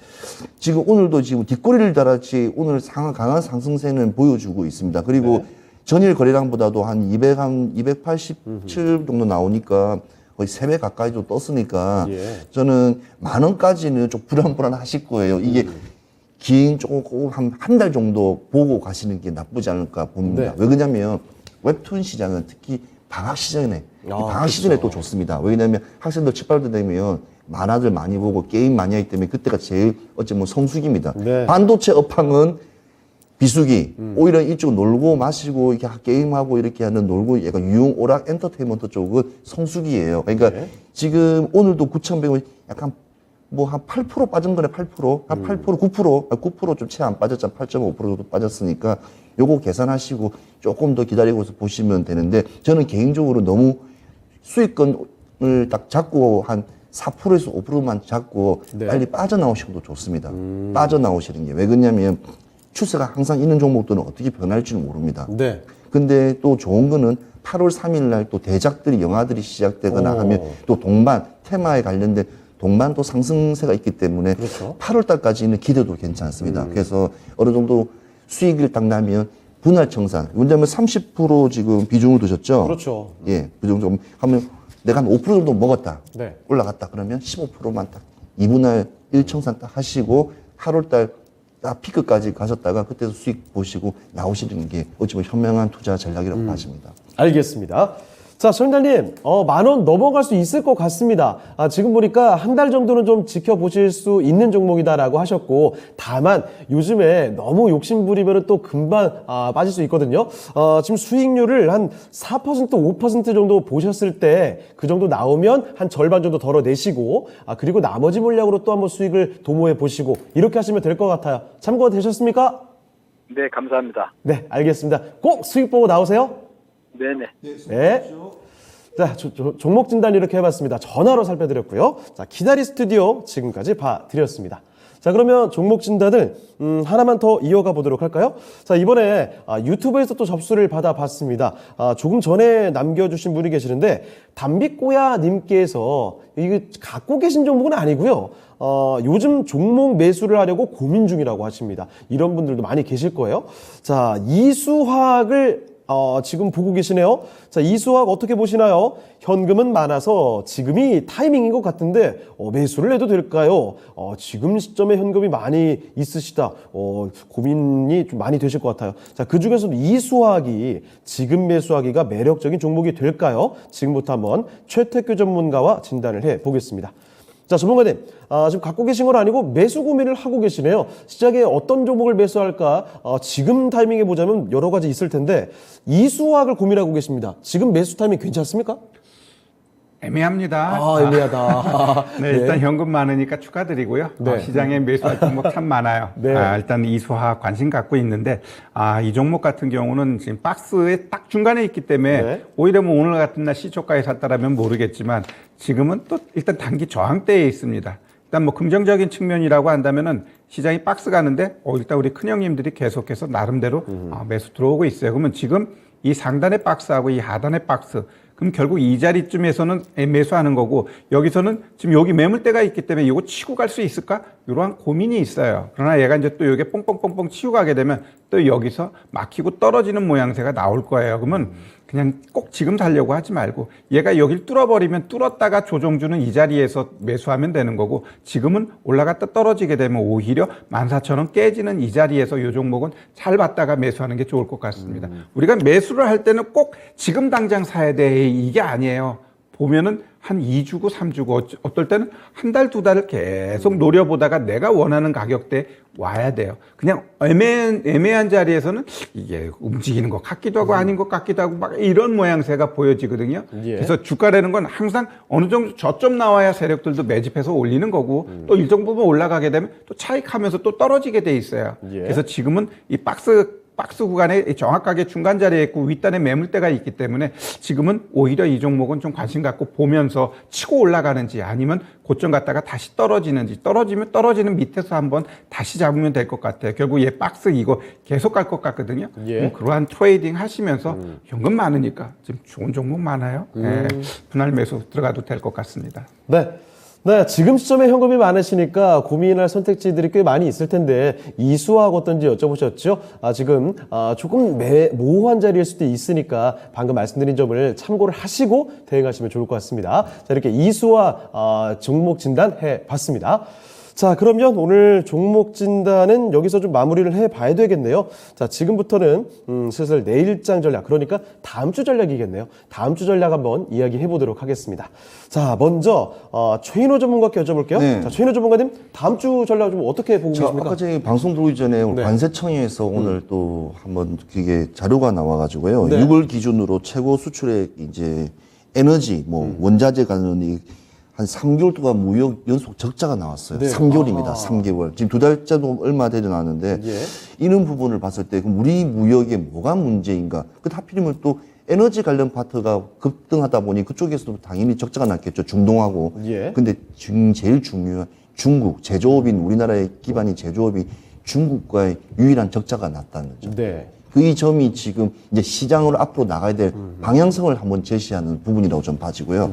지금 오늘도 지금 뒷꼬리를 달았지 오늘 강한 상승세는 보여주고 있습니다. 그리고 전일 거래량보다도 한 287 정도 나오니까 거의 3배 가까이 좀 떴으니까 예. 저는 10,000원까지는 좀 불안하실 거예요. 이게 긴 조금 한 달 정도 보고 가시는 게 나쁘지 않을까 봅니다. 네. 왜 그러냐면 웹툰 시장은 특히 방학 시즌에 이 방학 그렇죠. 시즌에 또 좋습니다. 왜냐하면 학생들 집발도 되면 만화들 많이 보고 게임 많이 하기 때문에 그때가 제일 어쩌면 성수기입니다. 네. 반도체 업황은 비수기. 오히려 이쪽 놀고 마시고 이렇게 게임하고 이렇게 하는 놀고 약간 유흥 오락 엔터테인먼트 쪽은 성수기예요. 그러니까 네. 지금 오늘도 9,100원 약간 뭐 한 8% 빠진 거네. 8%. 한 8%, 9%좀 채 안 빠졌잖아. 8.5% 정도 빠졌으니까 요거 계산하시고 조금 더 기다리고서 보시면 되는데 저는 개인적으로 너무 수익권을 딱 잡고 한 4%에서 5%만 잡고 네. 빨리 빠져나오시는 것도 좋습니다. 빠져나오시는 게. 왜 그러냐면 추세가 항상 있는 종목들은 어떻게 변할지는 모릅니다. 네. 근데 또 좋은 거는 8월 3일 날 또 대작들이 영화들이 시작되거나 오. 하면 또 동반 테마에 관련된 동반도 상승세가 있기 때문에 그렇죠. 8월 달까지는 기대도 괜찮습니다. 그래서 어느 정도 수익을 딱 나면 분할 청산. 왜냐면 30% 지금 비중을 두셨죠? 그렇죠. 예, 그 정도 하면 내가 한 5% 정도 먹었다. 네. 올라갔다. 그러면 15%만 딱 2분할 1청산 딱 하시고 8월 달 딱 피크까지 가셨다가 그때도 수익 보시고 나오시는 게 어찌 보면 현명한 투자 전략이라고 봐집니다. 알겠습니다. 자, 소장님, 10,000원 넘어갈 수 있을 것 같습니다. 지금 보니까 한 달 정도는 좀 지켜보실 수 있는 종목이다라고 하셨고, 다만 요즘에 너무 욕심부리면 또 금방 빠질 수 있거든요. 지금 수익률을 한 4%, 5% 정도 보셨을 때 그 정도 나오면 한 절반 정도 덜어내시고, 그리고 나머지 물량으로 또 한번 수익을 도모해 보시고, 이렇게 하시면 될 것 같아요. 참고가 되셨습니까? 네, 감사합니다. 네, 알겠습니다. 꼭 수익 보고 나오세요. 네네. 네. 자, 종목 진단 이렇게 해봤습니다. 전화로 살펴드렸고요. 자, 기다리 스튜디오 지금까지 봐드렸습니다. 자, 그러면 종목 진단을 하나만 더 이어가 보도록 할까요? 자, 이번에 유튜브에서 또 접수를 받아봤습니다. 조금 전에 남겨주신 분이 계시는데 담비꼬야님께서 이거 갖고 계신 종목은 아니고요. 요즘 종목 매수를 하려고 고민 중이라고 하십니다. 이런 분들도 많이 계실 거예요. 자, 이수화학을 지금 보고 계시네요. 자, 이수학 어떻게 보시나요? 현금은 많아서 지금이 타이밍인 것 같은데 매수를 해도 될까요? 지금 시점에 현금이 많이 있으시다. 고민이 좀 많이 되실 것 같아요. 자, 그 중에서도 이수학이 지금 매수하기가 매력적인 종목이 될까요? 지금부터 한번 최태규 전문가와 진단을 해 보겠습니다. 자, 전문가님, 지금 갖고 계신 건 아니고 매수 고민을 하고 계시네요. 시작에 어떤 종목을 매수할까? 지금 타이밍에 보자면 여러 가지 있을 텐데 이수학을 고민하고 계십니다. 지금 매수 타이밍 괜찮습니까? 애매합니다. 애매하다. 네, 일단 현금 많으니까 축하드리고요. 네. 시장에 매수할 종목 참 많아요. 네. 일단 이수화 관심 갖고 있는데, 이 종목 같은 경우는 지금 박스의 딱 중간에 있기 때문에 네. 오히려 뭐 오늘 같은 날 시초가에 샀다라면 모르겠지만 지금은 또 일단 단기 저항대에 있습니다. 일단 뭐 긍정적인 측면이라고 한다면은 시장이 박스 가는데, 일단 우리 큰형님들이 계속해서 나름대로 매수 들어오고 있어요. 그러면 지금 이 상단의 박스하고 이 하단의 박스, 그럼 결국 이 자리쯤에서는 매수하는 거고 여기서는 지금 여기 매물대가 있기 때문에 이거 치고 갈 수 있을까? 이러한 고민이 있어요. 그러나 얘가 이제 또 이게 뽕뽕뽕뽕 치고 가게 되면 또 여기서 막히고 떨어지는 모양새가 나올 거예요. 그러면 그냥 꼭 지금 살려고 하지 말고 얘가 여길 뚫어버리면 뚫었다가 조정주는 이 자리에서 매수하면 되는 거고 지금은 올라갔다 떨어지게 되면 오히려 14,000원 깨지는 이 자리에서 이 종목은 잘 봤다가 매수하는 게 좋을 것 같습니다. 우리가 매수를 할 때는 꼭 지금 당장 사야 돼 이게 아니에요. 보면은 한 2주고 3주고 어떨 때는 한 달, 두 달을 계속 노려보다가 내가 원하는 가격대에 와야 돼요. 그냥 애매한 자리에서는 이게 움직이는 것 같기도 하고 아닌 것 같기도 하고 막 이런 모양새가 보여지거든요. 예. 그래서 주가라는 건 항상 어느 정도 저점 나와야 세력들도 매집해서 올리는 거고 또 일정 부분 올라가게 되면 또 차익하면서 또 떨어지게 돼 있어요. 예. 그래서 지금은 이 박스 구간에 정확하게 중간 자리에 있고 윗단에 매물대가 있기 때문에 지금은 오히려 이 종목은 좀 관심 갖고 보면서 치고 올라가는지 아니면 고점 갔다가 다시 떨어지는지 떨어지면 떨어지는 밑에서 한번 다시 잡으면 될 것 같아요. 결국 얘 박스 이거 계속 갈 것 같거든요. 예. 그러한 트레이딩 하시면서 현금 많으니까 지금 좋은 종목 많아요. 네, 분할 매수 들어가도 될 것 같습니다. 네. 네, 지금 시점에 현금이 많으시니까 고민할 선택지들이 꽤 많이 있을 텐데 이수학 어떤지 여쭤보셨죠? 지금 조금 모호한 자리일 수도 있으니까 방금 말씀드린 점을 참고를 하시고 대응하시면 좋을 것 같습니다. 자, 이렇게 이수학 종목 진단 해봤습니다. 자, 그러면 오늘 종목 진단은 여기서 좀 마무리를 해봐야 되겠네요. 자, 지금부터는 슬슬 내일장 전략, 그러니까 다음 주 전략이겠네요. 다음 주 전략 한번 이야기해 보도록 하겠습니다. 자, 먼저 최인호 전문가께 여쭤볼게요. 네. 자, 최인호 전문가님, 다음 주 전략 좀 어떻게 보고 계십니까? 아까 저희 방송 들어오기 전에 네. 관세청에서 오늘 또 한번 그게 자료가 나와가지고요. 네. 6월 기준으로 최고 수출액 이제 에너지, 뭐 원자재 관련이 한 3개월 동안 무역 연속 적자가 나왔어요. 네. 3개월입니다. 3개월. 지금 2달째도 얼마 되지 않았는데 예. 이런 부분을 봤을 때 그럼 우리 무역에 뭐가 문제인가? 그 하필이면 또 에너지 관련 파트가 급등하다 보니 그쪽에서도 당연히 적자가 났겠죠. 중동하고. 예. 근데 지금 제일 중요한 중국, 제조업인 우리나라의 기반이 제조업이 중국과의 유일한 적자가 났다는 점. 네. 그 이 점이 지금 이제 시장으로 앞으로 나가야 될 방향성을 한번 제시하는 부분이라고 좀 봐지고요.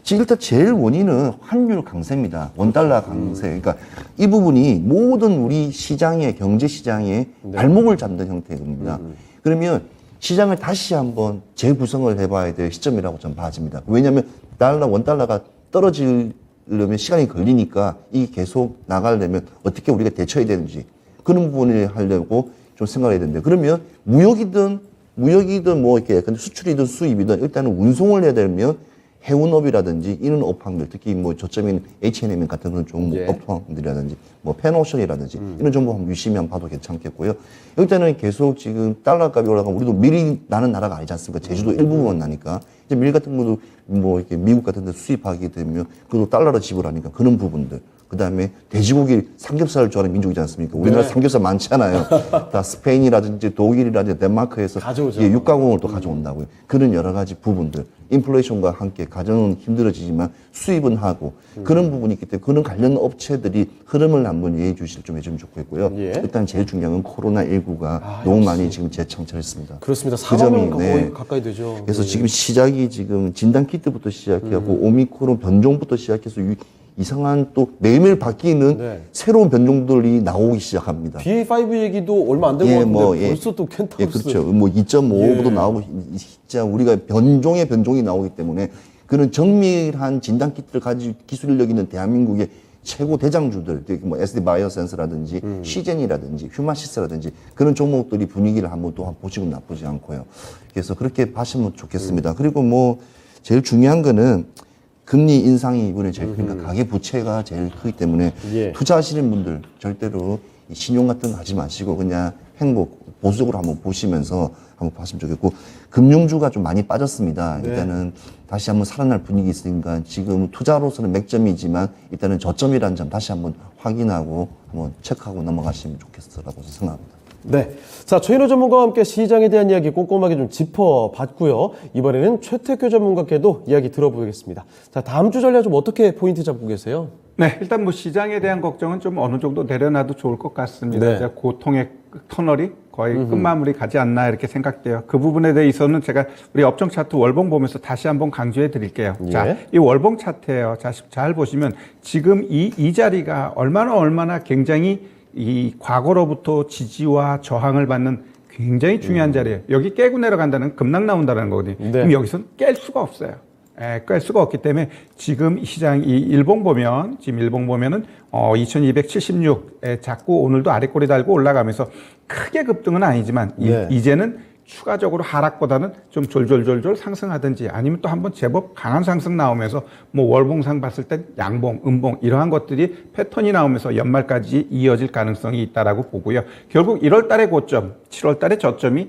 지금 일단 제일 원인은 환율 강세입니다. 원달러 강세. 그러니까 이 부분이 모든 우리 시장의 경제 시장의 발목을 잡는 형태의 겁니다. 그러면 시장을 다시 한번 재구성을 해봐야 될 시점이라고 좀 봐집니다. 왜냐하면 원달러가 떨어지려면 시간이 걸리니까 이게 계속 나가려면 어떻게 우리가 대처해야 되는지 그런 부분을 하려고 좀 생각해야 되는데 그러면 무역이든 뭐 이렇게 근데 수출이든 수입이든 일단은 운송을 해야 되면 해운업이라든지 이런 업황들 특히 뭐 저점인 H&M 같은 그런 종목 예. 업황들이라든지 뭐 펜오션이라든지 이런 종목 한번 유심히 한번 봐도 괜찮겠고요. 일단은 계속 지금 달러 값이 올라가면 우리도 밀이 나는 나라가 아니지 않습니까? 제주도 일부분만 나니까 이제 밀 같은 것도 뭐 이렇게 미국 같은 데 수입하게 되면 그것도 달러로 지불하니까 그런 부분들. 그 다음에 돼지고기 삼겹살을 좋아하는 민족이지 않습니까? 우리나라 삼겹살 많잖아요. 다 스페인이라든지 독일이라든지 덴마크에서 가져오죠. 예, 육가공을 또 가져온다고요. 그런 여러 가지 부분들. 인플레이션과 함께 가정은 힘들어지지만 수입은 하고 그런 부분이 있기 때문에 그런 관련 업체들이 흐름을 한번 이해해 주시면 좀 해주면 좋겠고요. 예. 일단 제일 중요한 건 코로나19가 너무 많이 지금 재창출했습니다. 그렇습니다. 그 점이, 4만 명 네. 거의 가까이 되죠. 그래서 예. 지금 시작이 지금 진단키트부터 시작해갖고 오미크론 변종부터 시작해서 이상한 또 매일매일 바뀌는 네. 새로운 변종들이 나오기 시작합니다. BA5 얘기도 얼마 안 된 것 같은데 벌써 또 켄타우스. 예, 그렇죠. 뭐 2.5보다 예. 나오고 진짜 우리가 변종이 나오기 때문에 그런 정밀한 진단 키트를 가지고 기술력 있는 대한민국의 최고 대장주들, 뭐 SD 바이오센스라든지 시젠이라든지 휴마시스라든지 그런 종목들이 분위기를 한번 또 보시고 나쁘지 않고요. 그래서 그렇게 보시면 좋겠습니다. 그리고 뭐 제일 중요한 거는 금리 인상이 이번에 제일 크니까 가계 부채가 제일 크기 때문에 예. 투자하시는 분들 절대로 이 신용 같은 거 하지 마시고 그냥 행복 보수적으로 한번 보시면서 한번 봤으면 좋겠고 금융주가 좀 많이 빠졌습니다. 네. 일단은 다시 한번 살아날 분위기 있으니까 지금 투자로서는 맥점이지만 일단은 저점이라는 점 다시 한번 확인하고 한번 체크하고 넘어가시면 좋겠다라고 생각합니다. 네. 자, 최인호 전문가와 함께 시장에 대한 이야기 꼼꼼하게 좀 짚어봤고요. 이번에는 최태규 전문가께도 이야기 들어보겠습니다. 자, 다음 주 전략 좀 어떻게 포인트 잡고 계세요? 네, 일단 뭐 시장에 대한 걱정은 좀 어느 정도 내려놔도 좋을 것 같습니다. 네. 이제 고통의 터널이 거의 끝마무리 가지 않나 이렇게 생각돼요. 그 부분에 대해서는 제가 우리 업종 차트 월봉 보면서 다시 한번 강조해 드릴게요. 예. 자, 이 월봉 차트예요. 자, 잘 보시면 지금 이 자리가 얼마나 굉장히 이 과거로부터 지지와 저항을 받는 굉장히 중요한 자리예요. 여기 깨고 내려간다는 급락 나온다는 거거든요. 네. 그럼 여기서는 깰 수가 없어요. 깰 수가 없기 때문에 지금 이 시장 이 일봉 보면은 2276에 자꾸 오늘도 아래꼬리 달고 올라가면서 크게 급등은 아니지만 네. 이제는 추가적으로 하락보다는 좀 졸졸졸졸 상승하든지 아니면 또 한번 제법 강한 상승 나오면서 뭐 월봉상 봤을 땐 양봉, 음봉 이러한 것들이 패턴이 나오면서 연말까지 이어질 가능성이 있다라고 보고요. 결국 1월 달의 고점, 7월 달의 저점이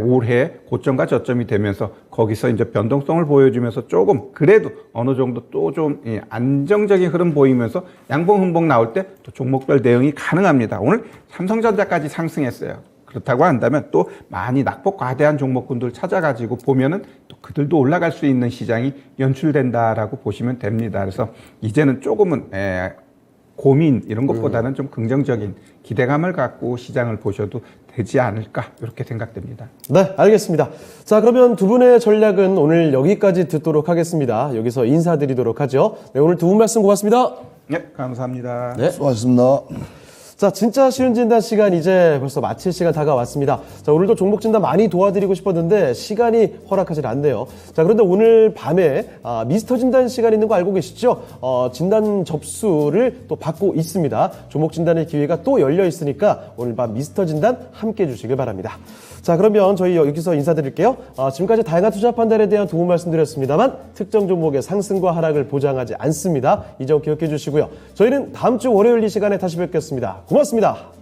올해 고점과 저점이 되면서 거기서 이제 변동성을 보여주면서 조금 그래도 어느 정도 또 좀 안정적인 흐름 보이면서 양봉, 음봉 나올 때 또 종목별 대응이 가능합니다. 오늘 삼성전자까지 상승했어요. 그렇다고 한다면 또 많이 낙폭 과대한 종목군들 찾아가지고 보면은 또 그들도 올라갈 수 있는 시장이 연출된다라고 보시면 됩니다. 그래서 이제는 조금은 고민 이런 것보다는 좀 긍정적인 기대감을 갖고 시장을 보셔도 되지 않을까 이렇게 생각됩니다. 네, 알겠습니다. 자, 그러면 두 분의 전략은 오늘 여기까지 듣도록 하겠습니다. 여기서 인사드리도록 하죠. 네, 오늘 두 분 말씀 고맙습니다. 네, 감사합니다. 네. 수고하셨습니다. 자, 진짜 쉬운 진단 시간 이제 벌써 마칠 시간 다가왔습니다. 자, 오늘도 종목 진단 많이 도와드리고 싶었는데 시간이 허락하지 않네요. 자, 그런데 오늘 밤에 미스터 진단 시간 있는 거 알고 계시죠? 진단 접수를 또 받고 있습니다. 종목 진단의 기회가 또 열려 있으니까 오늘 밤 미스터 진단 함께 해주시길 바랍니다. 자, 그러면 저희 여기서 인사드릴게요. 지금까지 다양한 투자 판단에 대한 도움 말씀드렸습니다만 특정 종목의 상승과 하락을 보장하지 않습니다. 이 점 기억해 주시고요. 저희는 다음 주 월요일 이 시간에 다시 뵙겠습니다. 고맙습니다.